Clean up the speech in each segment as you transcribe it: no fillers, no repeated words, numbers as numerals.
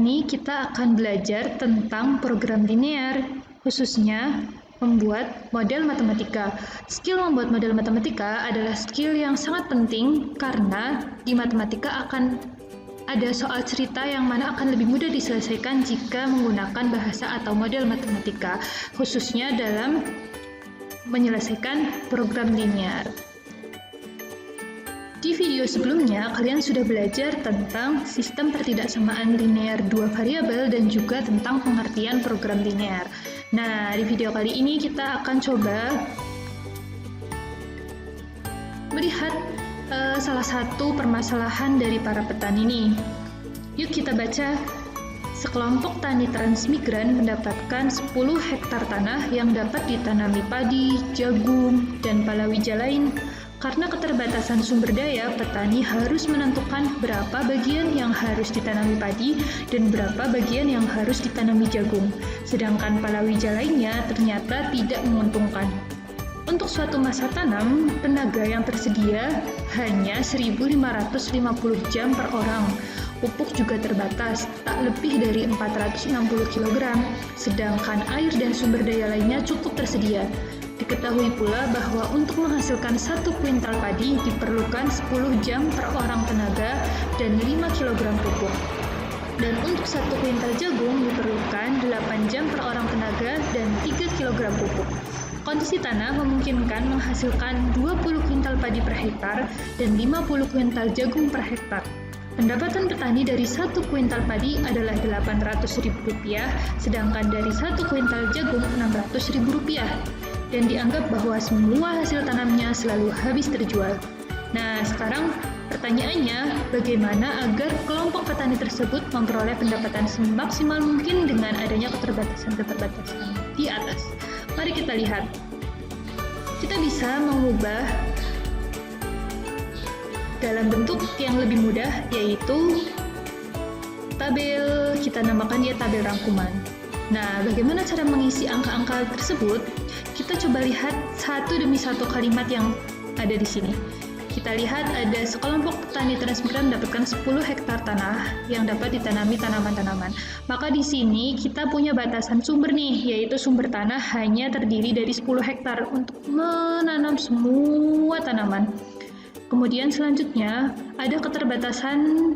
ini kita akan belajar tentang program linear, khususnya membuat model matematika. Skill membuat model matematika adalah skill yang sangat penting karena di matematika akan ada soal cerita yang mana akan lebih mudah diselesaikan jika menggunakan bahasa atau model matematika, khususnya dalam menyelesaikan program linear. Di video sebelumnya, kalian sudah belajar tentang sistem pertidaksamaan linear dua variabel dan juga tentang pengertian program linear. Nah, di video kali ini kita akan coba melihat salah satu permasalahan dari para petani ini. Yuk kita baca. Sekelompok tani transmigran mendapatkan 10 hektar tanah yang dapat ditanami padi, jagung, dan palawija lain. Karena keterbatasan sumber daya, petani harus menentukan berapa bagian yang harus ditanami padi dan berapa bagian yang harus ditanami jagung. Sedangkan palawija lainnya ternyata tidak menguntungkan. Untuk suatu masa tanam, tenaga yang tersedia hanya 1.550 jam per orang. Pupuk juga terbatas, tak lebih dari 460 kg, sedangkan air dan sumber daya lainnya cukup tersedia. Diketahui pula bahwa untuk menghasilkan 1 kuintal padi diperlukan 10 jam per orang tenaga dan 5 kg pupuk. Dan untuk 1 kuintal jagung diperlukan 8 jam per orang tenaga dan 3 kg pupuk. Kondisi tanah memungkinkan menghasilkan 20 kuintal padi per hektar dan 50 kuintal jagung per hektar. Pendapatan petani dari 1 kuintal padi adalah Rp800.000, sedangkan dari 1 kuintal jagung Rp600.000. Dan dianggap bahwa semua hasil tanamnya selalu habis terjual. Nah, sekarang pertanyaannya, bagaimana agar kelompok petani tersebut memperoleh pendapatan semaksimal mungkin dengan adanya keterbatasan-keterbatasan di atas? Mari kita lihat. Kita bisa mengubah dalam bentuk yang lebih mudah, yaitu tabel, kita namakan dia tabel rangkuman. Nah, bagaimana cara mengisi angka-angka tersebut? Kita coba lihat satu demi satu kalimat yang ada di sini. Kita lihat ada sekelompok petani transmigran mendapatkan 10 hektar tanah yang dapat ditanami tanaman-tanaman. Maka di sini kita punya batasan sumber nih, yaitu sumber tanah hanya terdiri dari 10 hektar untuk menanam semua tanaman. Kemudian selanjutnya ada keterbatasan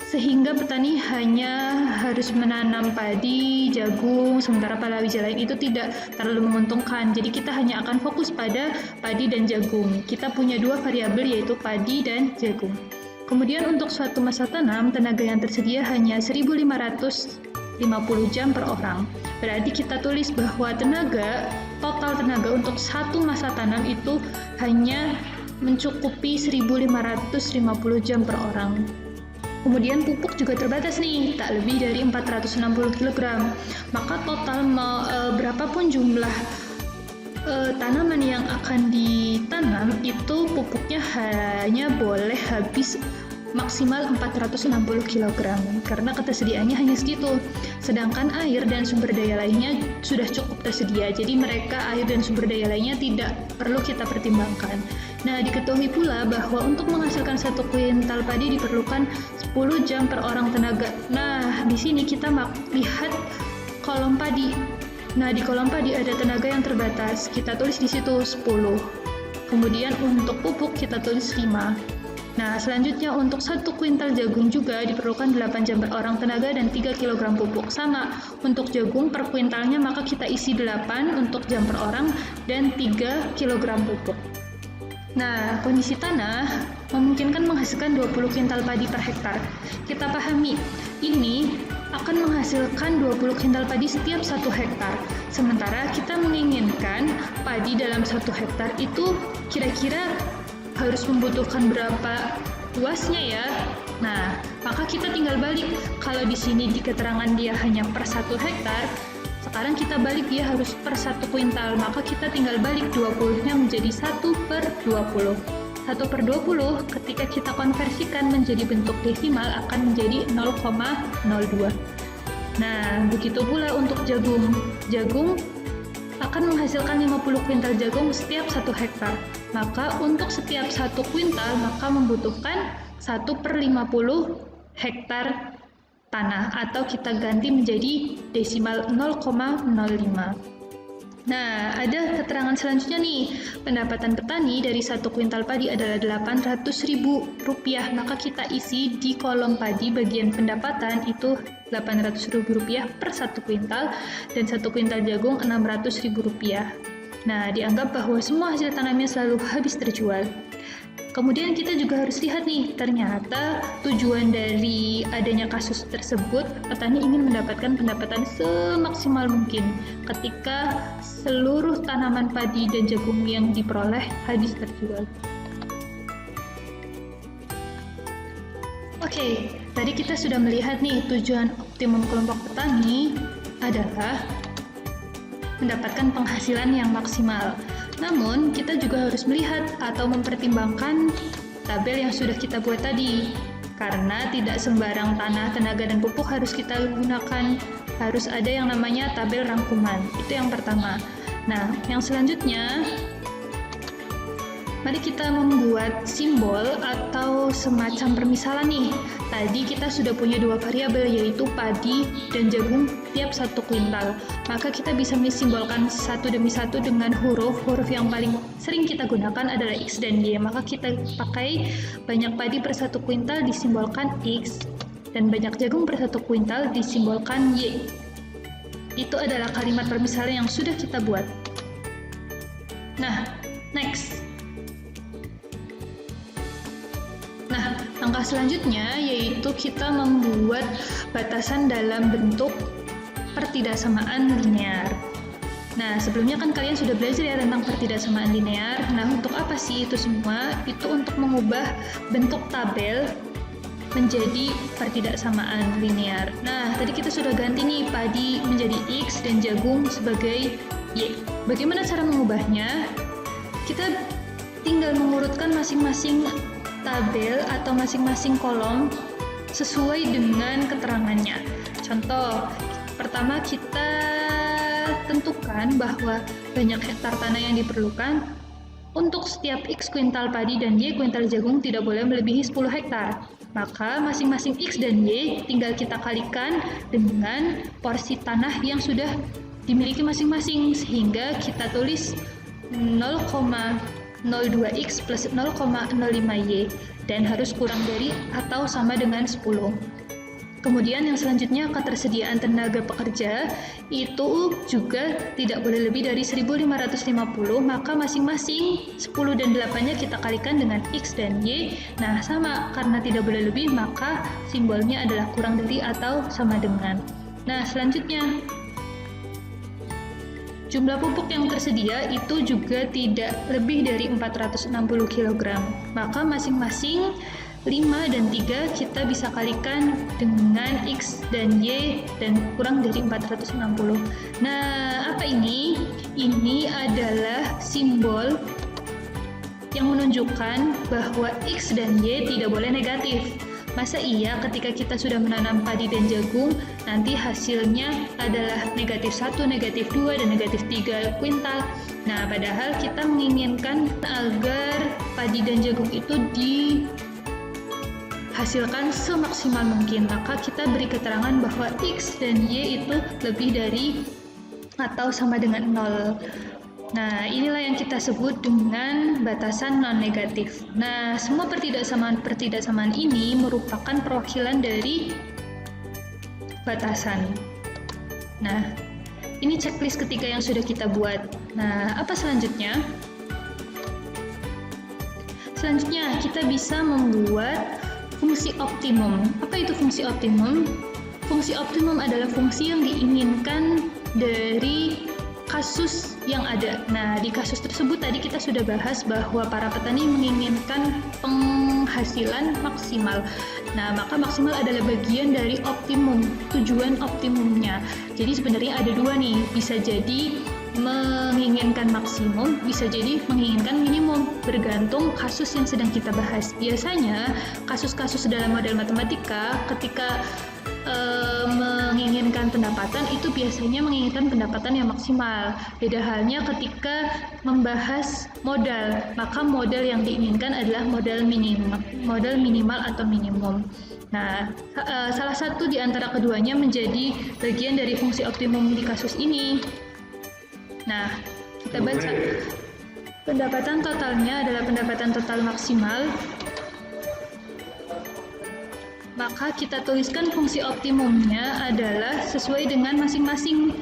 sehingga petani hanya harus menanam padi, jagung, sementara palawija lain itu tidak terlalu menguntungkan. Jadi kita hanya akan fokus pada padi dan jagung. Kita punya 2 variabel yaitu padi dan jagung. Kemudian untuk suatu masa tanam, tenaga yang tersedia hanya 1.550 jam per orang. Berarti kita tulis bahwa total tenaga untuk satu masa tanam itu hanya mencukupi 1.550 jam per orang. Kemudian pupuk juga terbatas nih, tak lebih dari 460 kg. Maka total berapapun jumlah tanaman yang akan ditanam itu pupuknya hanya boleh habis maksimal 460 kg karena ketersediaannya hanya segitu. Sedangkan air dan sumber daya lainnya sudah cukup tersedia. Jadi air dan sumber daya lainnya tidak perlu kita pertimbangkan. Nah, diketahui pula bahwa untuk menghasilkan 1 kuintal padi diperlukan 10 jam per orang tenaga. Nah, di sini kita lihat kolom padi. Nah, di kolom padi ada tenaga yang terbatas. Kita tulis di situ 10. Kemudian untuk pupuk kita tulis 5. Nah, selanjutnya untuk 1 kuintal jagung juga diperlukan 8 jam per orang tenaga dan 3 kg pupuk. Sama, untuk jagung per kuintalnya maka kita isi 8 untuk jam per orang dan 3 kg pupuk. Nah, kondisi tanah memungkinkan menghasilkan 20 kuintal padi per hektar. Kita pahami, ini akan menghasilkan 20 kuintal padi setiap 1 hektar. Sementara kita menginginkan padi dalam 1 hektar itu kira-kira harus membutuhkan berapa luasnya ya? Nah, maka kita tinggal balik. Kalau di sini di keterangan dia hanya per 1 hektar, sekarang kita balik dia harus per 1 kuintal, maka kita tinggal balik 20-nya menjadi 1/20. 1/20 ketika kita konversikan menjadi bentuk desimal akan menjadi 0,02. Nah, begitu pula untuk jagung. Jagung akan menghasilkan 50 kuintal jagung setiap 1 hektar. Maka untuk setiap 1 kuintal maka membutuhkan 1/50 hektar tanah atau kita ganti menjadi desimal 0,05. Nah, ada keterangan selanjutnya nih. Pendapatan petani dari 1 kuintal padi adalah Rp800.000, maka kita isi di kolom padi bagian pendapatan itu Rp800.000 per 1 kuintal dan 1 kuintal jagung Rp600.000. Nah, dianggap bahwa semua hasil tanamnya selalu habis terjual. Kemudian kita juga harus lihat nih, ternyata tujuan dari adanya kasus tersebut, petani ingin mendapatkan pendapatan semaksimal mungkin ketika seluruh tanaman padi dan jagung yang diperoleh habis terjual. Oke, tadi kita sudah melihat nih tujuan optimum kelompok petani adalah mendapatkan penghasilan yang maksimal. Namun, kita juga harus melihat atau mempertimbangkan tabel yang sudah kita buat tadi. Karena tidak sembarang tanah, tenaga, dan pupuk harus kita gunakan. Harus ada yang namanya tabel rangkuman. Itu yang pertama. Nah, yang selanjutnya, mari kita membuat simbol atau semacam permisalan nih. Tadi kita sudah punya 2 variabel, yaitu padi dan jagung tiap 1 kuintal. Maka kita bisa mensimbolkan satu demi satu dengan huruf yang paling sering kita gunakan adalah X dan Y. Maka kita pakai banyak padi per 1 kuintal disimbolkan X, dan banyak jagung per 1 kuintal disimbolkan Y. Itu adalah kalimat permisalan yang sudah kita buat. Nah, next. Nah, langkah selanjutnya yaitu kita membuat batasan dalam bentuk pertidaksamaan linear. Nah, sebelumnya kan kalian sudah belajar ya tentang pertidaksamaan linear. Nah, untuk apa sih itu semua? Itu untuk mengubah bentuk tabel menjadi pertidaksamaan linear. Nah, tadi kita sudah ganti nih padi menjadi X dan jagung sebagai Y. Bagaimana cara mengubahnya? Kita tinggal mengurutkan masing-masing tabel atau masing-masing kolom sesuai dengan keterangannya. Contoh, pertama kita tentukan bahwa banyak hektar tanah yang diperlukan. Untuk setiap X kuintal padi dan Y kuintal jagung tidak boleh melebihi 10 hektar. Maka masing-masing X dan Y tinggal kita kalikan dengan porsi tanah yang sudah dimiliki masing-masing, sehingga kita tulis 0,02X plus 0,05Y dan harus kurang dari atau sama dengan 10. Kemudian yang selanjutnya, ketersediaan tenaga pekerja itu juga tidak boleh lebih dari 1.550, maka masing-masing 10 dan 8-nya kita kalikan dengan X dan Y. Nah, sama, karena tidak boleh lebih, maka simbolnya adalah kurang dari atau sama dengan. Nah, selanjutnya, jumlah pupuk yang tersedia itu juga tidak lebih dari 460 kg. Maka masing-masing 5 dan 3 kita bisa kalikan dengan X dan Y dan kurang dari 460. Nah, apa ini? Ini adalah simbol yang menunjukkan bahwa X dan Y tidak boleh negatif. Masa iya ketika kita sudah menanam padi dan jagung, nanti hasilnya adalah -1, -2, dan -3 kuintal. Nah, padahal kita menginginkan agar padi dan jagung itu dihasilkan semaksimal mungkin. Maka kita beri keterangan bahwa X dan Y itu lebih dari atau sama dengan 0. Nah, inilah yang kita sebut dengan batasan non-negatif. Nah, semua pertidaksamaan ini merupakan perwakilan dari batasan. Nah, ini checklist ketiga yang sudah kita buat. Nah, apa selanjutnya? Selanjutnya, kita bisa membuat fungsi optimum. Apa itu fungsi optimum? Fungsi optimum adalah fungsi yang diinginkan dari kasus yang ada. Nah, di kasus tersebut tadi kita sudah bahas bahwa para petani menginginkan penghasilan maksimal. Nah, maka maksimal adalah bagian dari optimum, tujuan optimumnya. Jadi sebenarnya ada dua nih, bisa jadi menginginkan maksimum, bisa jadi menginginkan minimum, bergantung kasus yang sedang kita bahas. Biasanya kasus-kasus dalam model matematika ketika menginginkan pendapatan itu biasanya menginginkan pendapatan yang maksimal. Beda halnya ketika membahas modal, maka modal yang diinginkan adalah modal minimal atau minimum. Nah, salah satu di antara keduanya menjadi bagian dari fungsi optimum di kasus ini. Nah, kita baca. Pendapatan totalnya adalah pendapatan total maksimal. Maka kita tuliskan fungsi optimumnya adalah sesuai dengan masing-masing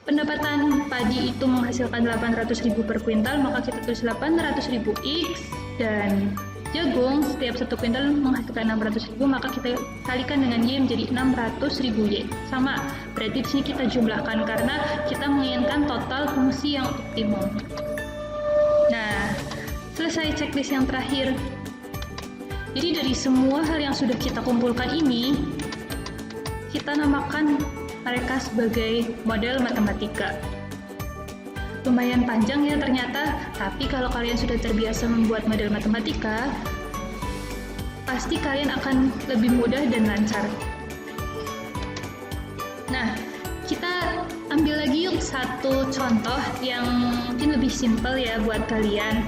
pendapatan. Padi itu menghasilkan 800.000 per kuintal, maka kita tulis 800.000 X, dan jagung setiap 1 kuintal menghasilkan 600.000, maka kita kalikan dengan Y menjadi 600.000 Y. Sama, berarti di sini kita jumlahkan karena kita menginginkan total fungsi yang optimum. Nah, selesai checklist yang terakhir. Jadi dari semua hal yang sudah kita kumpulkan ini, kita namakan mereka sebagai model matematika. Lumayan panjang ya ternyata, tapi kalau kalian sudah terbiasa membuat model matematika, pasti kalian akan lebih mudah dan lancar. Nah, kita ambil lagi yuk satu contoh yang mungkin lebih simpel ya buat kalian,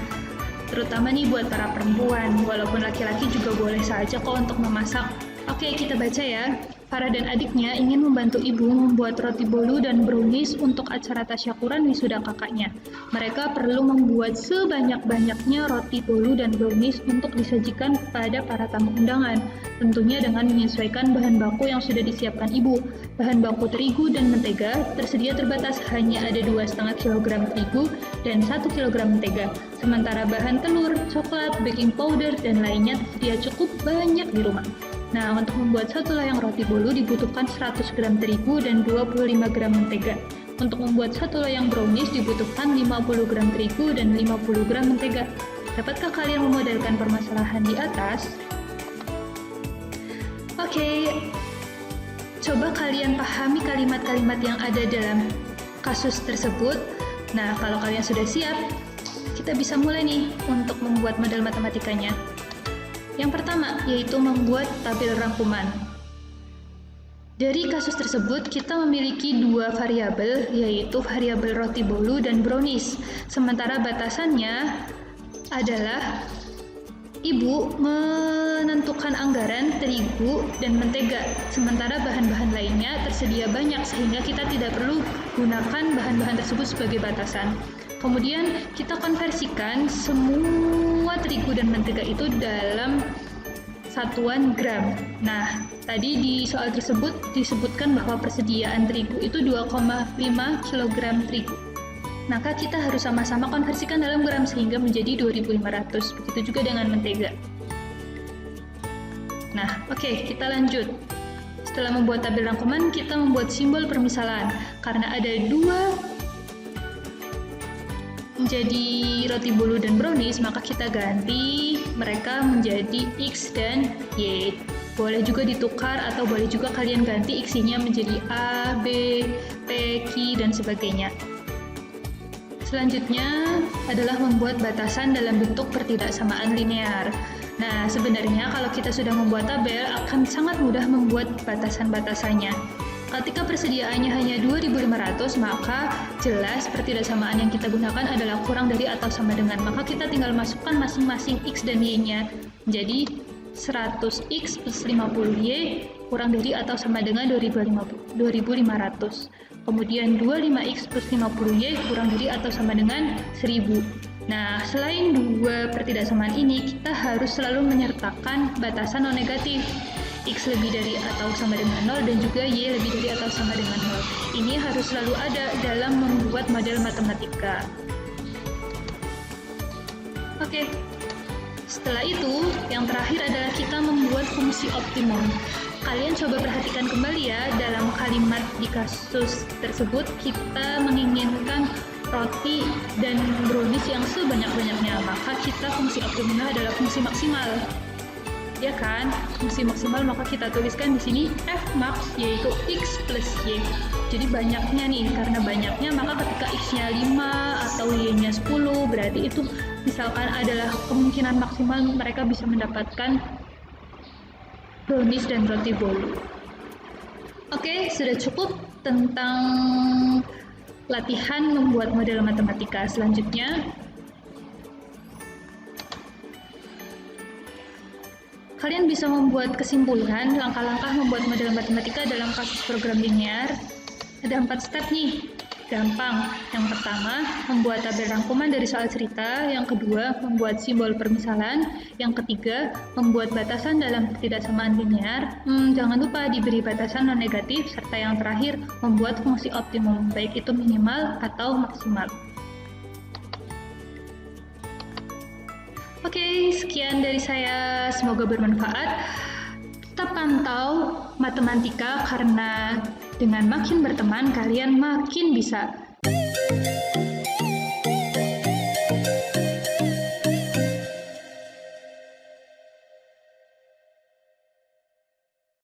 terutama nih buat para perempuan, walaupun laki-laki juga boleh saja kok untuk memasak. Oke, kita baca ya. Farah dan adiknya ingin membantu ibu membuat roti bolu dan brownies untuk acara tasyakuran wisuda kakaknya. Mereka perlu membuat sebanyak-banyaknya roti bolu dan brownies untuk disajikan kepada para tamu undangan, tentunya dengan menyesuaikan bahan baku yang sudah disiapkan ibu. Bahan baku terigu dan mentega tersedia terbatas, hanya ada 2,5 kg terigu dan 1 kg mentega. Sementara bahan telur, coklat, baking powder, dan lainnya tersedia cukup banyak di rumah. Nah, untuk membuat satu loyang roti bolu dibutuhkan 100 gram terigu dan 25 gram mentega. Untuk membuat satu loyang brownies dibutuhkan 50 gram terigu dan 50 gram mentega. Dapatkah kalian memodelkan permasalahan di atas? Oke, coba kalian pahami kalimat-kalimat yang ada dalam kasus tersebut. Nah, kalau kalian sudah siap, kita bisa mulai nih untuk membuat model matematikanya. Yang pertama, yaitu membuat tabel rangkuman. Dari kasus tersebut, kita memiliki dua variabel, yaitu variabel roti bolu dan brownies. Sementara batasannya adalah ibu menentukan anggaran terigu dan mentega. Sementara bahan-bahan lainnya tersedia banyak, sehingga kita tidak perlu gunakan bahan-bahan tersebut sebagai batasan. Kemudian kita konversikan semua terigu dan mentega itu dalam satuan gram. Nah, tadi di soal tersebut disebutkan bahwa persediaan terigu itu 2,5 kg terigu. Maka kita harus sama-sama konversikan dalam gram sehingga menjadi 2.500. Begitu juga dengan mentega. Nah, oke, kita lanjut. Setelah membuat tabel rangkuman, kita membuat simbol permisalan. Karena ada dua menjadi roti bolu dan brownies, maka kita ganti mereka menjadi X dan Y. Boleh juga ditukar atau boleh juga kalian ganti X-nya menjadi A, B, P, Q, dan sebagainya. Selanjutnya adalah membuat batasan dalam bentuk pertidaksamaan linear. Nah, sebenarnya kalau kita sudah membuat tabel, akan sangat mudah membuat batasan-batasannya. Ketika persediaannya hanya 2.500, maka jelas pertidaksamaan yang kita gunakan adalah kurang dari atau sama dengan. Maka kita tinggal masukkan masing-masing X dan Y-nya. Jadi 100X plus 50Y kurang dari atau sama dengan 2.500. Kemudian 25X plus 50Y kurang dari atau sama dengan 1.000. Nah, selain dua pertidaksamaan ini, kita harus selalu menyertakan batasan non-negatif. X lebih dari atau sama dengan 0 dan juga Y lebih dari atau sama dengan 0. Ini harus selalu ada dalam membuat model matematika. Oke, setelah itu yang terakhir adalah kita membuat fungsi optimum. Kalian coba perhatikan kembali ya, dalam kalimat di kasus tersebut kita menginginkan roti dan brownies yang sebanyak-banyaknya, maka kita fungsi optimumnya adalah fungsi maksimal. Ya kan, fungsi maksimal, maka kita tuliskan di sini F max, yaitu X plus Y. Jadi banyaknya nih, karena banyaknya maka ketika X-nya 5 atau Y-nya 10, berarti itu misalkan adalah kemungkinan maksimal mereka bisa mendapatkan brownies dan roti bolu. Oke, sudah cukup tentang latihan membuat model matematika. Selanjutnya, kalian bisa membuat kesimpulan langkah-langkah membuat model matematika dalam kasus program linear. Ada 4 step nih, gampang. Yang pertama, membuat tabel rangkuman dari soal cerita. Yang kedua, membuat simbol permisalan. Yang ketiga, membuat batasan dalam ketidaksamaan linear. Jangan lupa diberi batasan non-negatif. Serta yang terakhir, membuat fungsi optimum, baik itu minimal atau maksimal. Oke, sekian dari saya. Semoga bermanfaat. Tetap pantau matematika karena dengan makin berteman, kalian makin bisa